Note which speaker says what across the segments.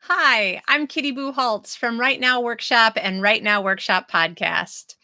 Speaker 1: Hi, I'm Kitty Bucholtz from Right Now Workshop and Right Now Workshop podcast.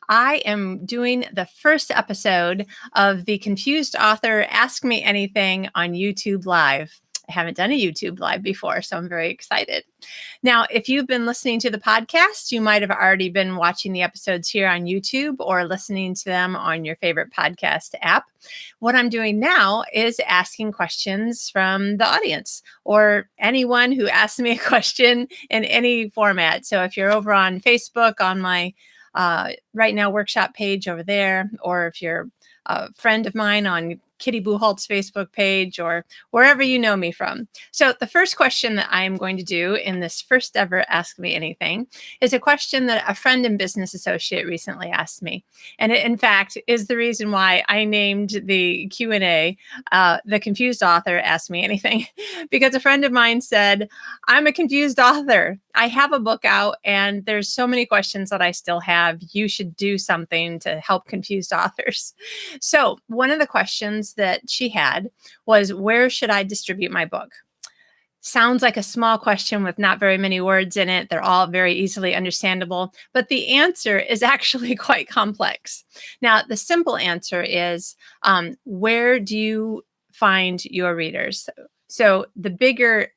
Speaker 1: I am doing the first episode of the Confused Author Ask Me Anything on YouTube Live. I haven't done a YouTube Live before, so I'm very excited. Now, if you've been listening to the podcast, you might have already been watching the episodes here on YouTube or listening to them on your favorite podcast app. What I'm doing now is asking questions from the audience or anyone who asks me a question in any format. So if you're over on Facebook on my Right Now Workshop page over there, or if you're a friend of mine on Kitty Bucholtz Facebook page or wherever you know me from. So the first question that I am going to do in this first ever Ask Me Anything is a question that a friend and business associate recently asked me. And it, in fact, is the reason why I named the Q&A, The Confused Author Ask Me Anything, because a friend of mine said, I'm a confused author. I have a book out and there's so many questions that I still have. You should do something to help confused authors. So one of the questions that she had was, where should I distribute my book? Sounds like a small question with not very many words in it. They're all very easily understandable, but the answer is actually quite complex. Now, the simple answer is, where do you find your readers? So the bigger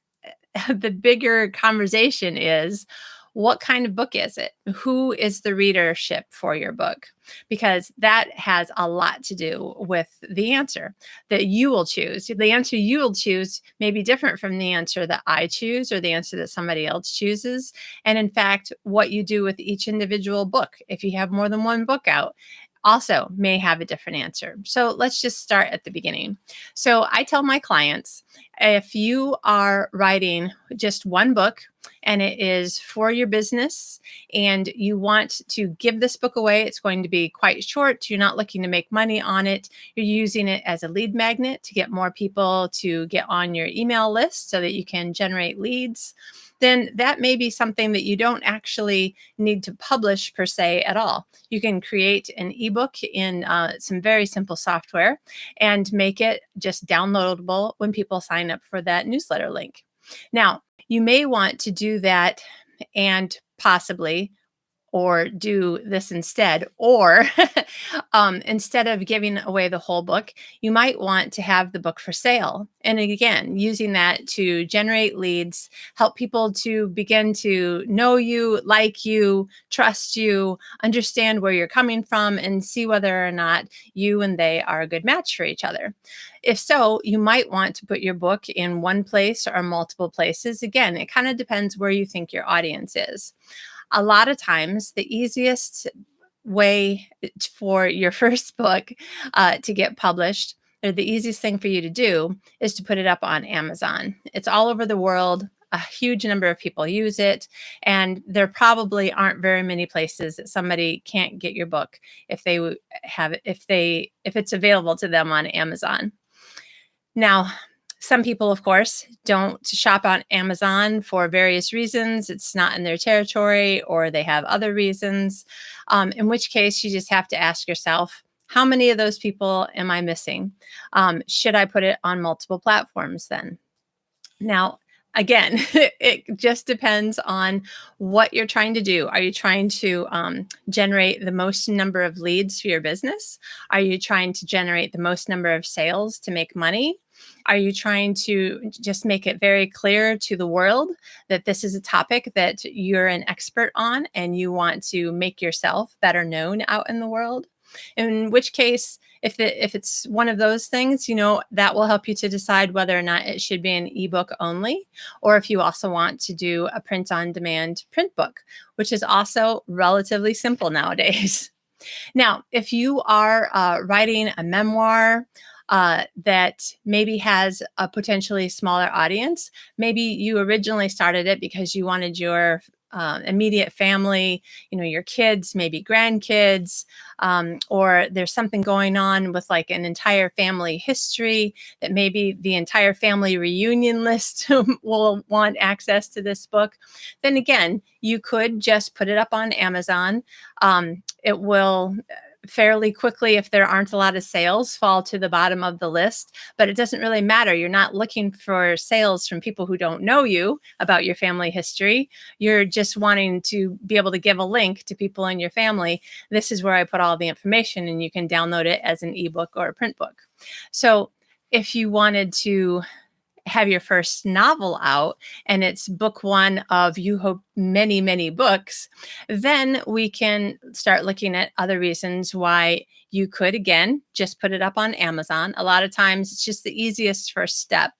Speaker 1: the bigger conversation is, what kind of book is it? Who is the readership for your book? Because that has a lot to do with the answer that you will choose. The answer you will choose may be different from the answer that I choose or the answer that somebody else chooses. And in fact, what you do with each individual book, if you have more than one book out, also may have a different answer. So let's just start at the beginning. So I tell my clients, if you are writing just one book and it is for your business and you want to give this book away, it's going to be quite short. You're not looking to make money on it. You're using it as a lead magnet to get more people to get on your email list so that you can generate leads. Then that may be something that you don't actually need to publish per se at all. You can create an ebook in some very simple software and make it just downloadable when people sign up for that newsletter link. Now, you may want to do that and possibly or do this instead, or instead of giving away the whole book, you might want to have the book for sale. And again, using that to generate leads, help people to begin to know you, like you, trust you, understand where you're coming from, and see whether or not you and they are a good match for each other. If so, you might want to put your book in one place or multiple places. Again, it kind of depends where you think your audience is. A lot of times, the easiest way for your first book to get published, or the easiest thing for you to do, is to put it up on Amazon. It's all over the world. A huge number of people use it, and there probably aren't very many places that somebody can't get your book if it's available to them on Amazon. Now, some people, of course, don't shop on Amazon for various reasons. It's not in their territory, or they have other reasons, in which case you just have to ask yourself, how many of those people am I missing? Should I put it on multiple platforms then? Now, again, it just depends on what you're trying to do. Are you trying to generate the most number of leads for your business? Are you trying to generate the most number of sales to make money? Are you trying to just make it very clear to the world that this is a topic that you're an expert on and you want to make yourself better known out in the world? In which case, if it's one of those things, that will help you to decide whether or not it should be an ebook only, or if you also want to do a print-on-demand print book, which is also relatively simple nowadays. Now, if you are writing a memoir that maybe has a potentially smaller audience, maybe you originally started it because you wanted your immediate family, your kids, maybe grandkids, or there's something going on with like an entire family history that maybe the entire family reunion list will want access to this book. Then again, you could just put it up on Amazon. It will fairly quickly, if there aren't a lot of sales, fall to the bottom of the list. But it doesn't really matter. You're not looking for sales from people who don't know you about your family history. You're just wanting to be able to give a link to people in your family. This is where I put all the information, and you can download it as an ebook or a print book. So if you wanted to have your first novel out and it's book one of, you hope, many, many books, then we can start looking at other reasons why you could, again, just put it up on Amazon. A lot of times it's just the easiest first step.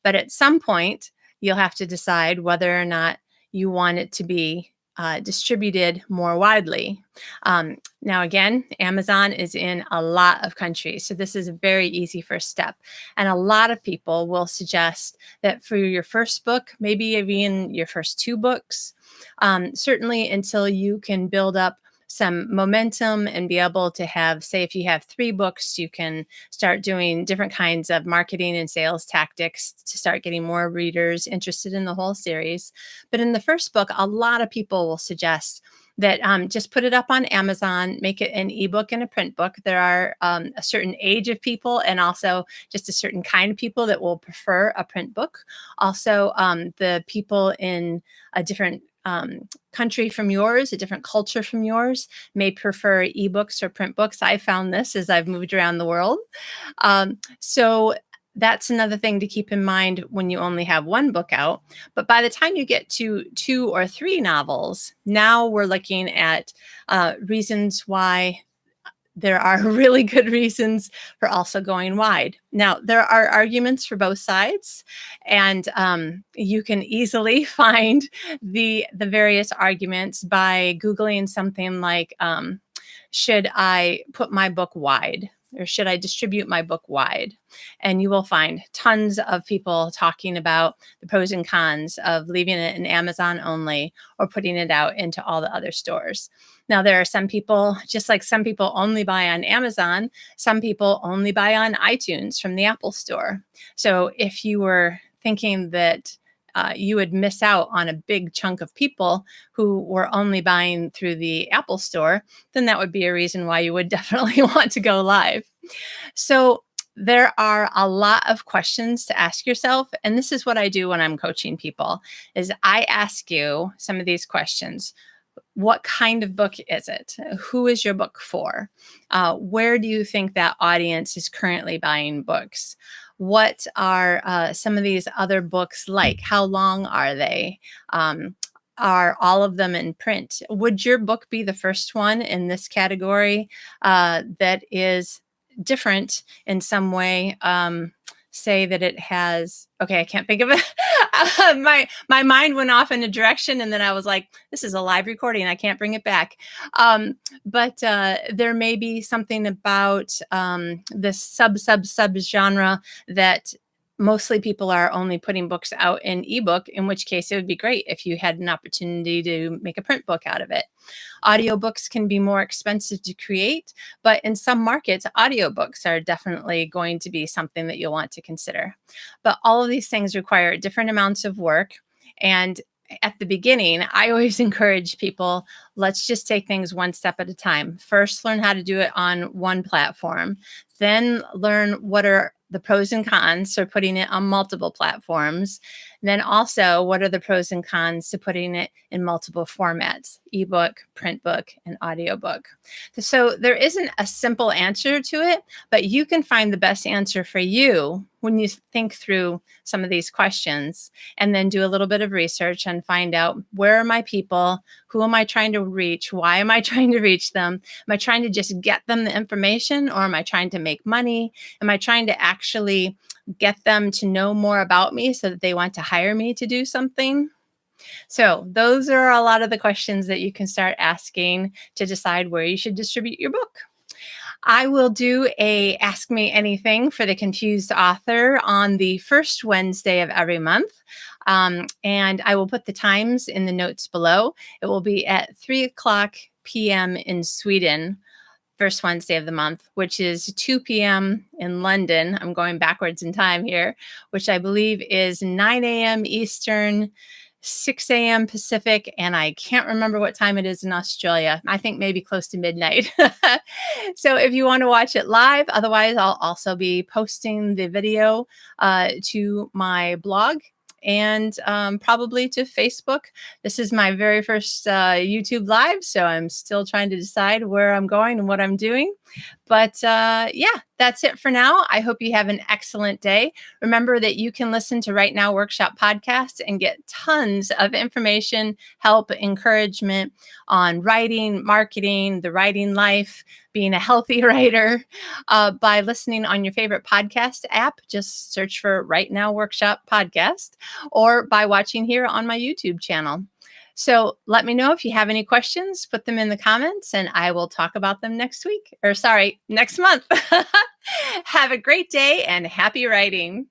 Speaker 1: But at some point, you'll have to decide whether or not you want it to be distributed more widely. Now, again, Amazon is in a lot of countries, so this is a very easy first step. And a lot of people will suggest that for your first book, maybe even your first two books, certainly until you can build up some momentum and be able to have, say, if you have three books, you can start doing different kinds of marketing and sales tactics to start getting more readers interested in the whole series. But in the first book, a lot of people will suggest that just put it up on Amazon, make it an ebook and a print book. There are a certain age of people and also just a certain kind of people that will prefer a print book. Also, the people in a different country from yours, a different culture from yours, may prefer ebooks or print books. I found this as I've moved around the world. So that's another thing to keep in mind when you only have one book out. But by the time you get to 2 or 3 novels, now we're looking at reasons why there are really good reasons for also going wide. Now, there are arguments for both sides, and you can easily find the various arguments by Googling something like, should I put my book wide? Or should I distribute my book wide? And you will find tons of people talking about the pros and cons of leaving it in Amazon only or putting it out into all the other stores. Now, there are some people, just like some people only buy on Amazon, some people only buy on iTunes from the Apple Store. So if you were thinking that you would miss out on a big chunk of people who were only buying through the Apple Store, then that would be a reason why you would definitely want to go live. So there are a lot of questions to ask yourself. And this is what I do when I'm coaching people, is I ask you some of these questions. What kind of book is it? Who is your book for? Where do you think that audience is currently buying books? What are some of these other books like? How long are they? Are all of them in print? Would your book be the first one in this category that is different in some way? Say that it has, okay, I can't think of it. My mind went off in a direction, and then I was like, this is a live recording, I can't bring it back. But there may be something about this sub genre that mostly people are only putting books out in ebook, in which case it would be great if you had an opportunity to make a print book out of it. Audiobooks can be more expensive to create, but in some markets, audiobooks are definitely going to be something that you'll want to consider. But all of these things require different amounts of work. And at the beginning, I always encourage people, let's just take things one step at a time. First, learn how to do it on one platform. Then learn what are the pros and cons for putting it on multiple platforms. Then also, what are the pros and cons to putting it in multiple formats: ebook, print book, and audiobook. So there isn't a simple answer to it, but you can find the best answer for you when you think through some of these questions, and then do a little bit of research and find out, where are my people? Who am I trying to reach? Why am I trying to reach them? Am I trying to just get them the information, or am I trying to make money? Am I trying to actually get them to know more about me so that they want to hire me to do something? So those are a lot of the questions that you can start asking to decide where you should distribute your book. I will do a Ask Me Anything for the Confused Author on the first Wednesday of every month. And I will put the times in the notes below. It will be at 3:00 p.m. in Sweden, first Wednesday of the month, which is 2 p.m. in London. I'm going backwards in time here, which I believe is 9 a.m. Eastern, 6 a.m. Pacific, and I can't remember what time it is in Australia. I think maybe close to midnight. So if you want to watch it live, otherwise, I'll also be posting the video to my blog and probably to Facebook. This is my very first YouTube live, so I'm still trying to decide where I'm going and what I'm doing. But yeah, that's it for now. I hope you have an excellent day. Remember that you can listen to Right Now Workshop podcast and get tons of information, help, encouragement on writing, marketing, the writing life, being a healthy writer by listening on your favorite podcast app. Just search for Right Now Workshop podcast or by watching here on my YouTube channel. So let me know if you have any questions, put them in the comments, and I will talk about them next week, or sorry, next month. Have a great day and happy writing.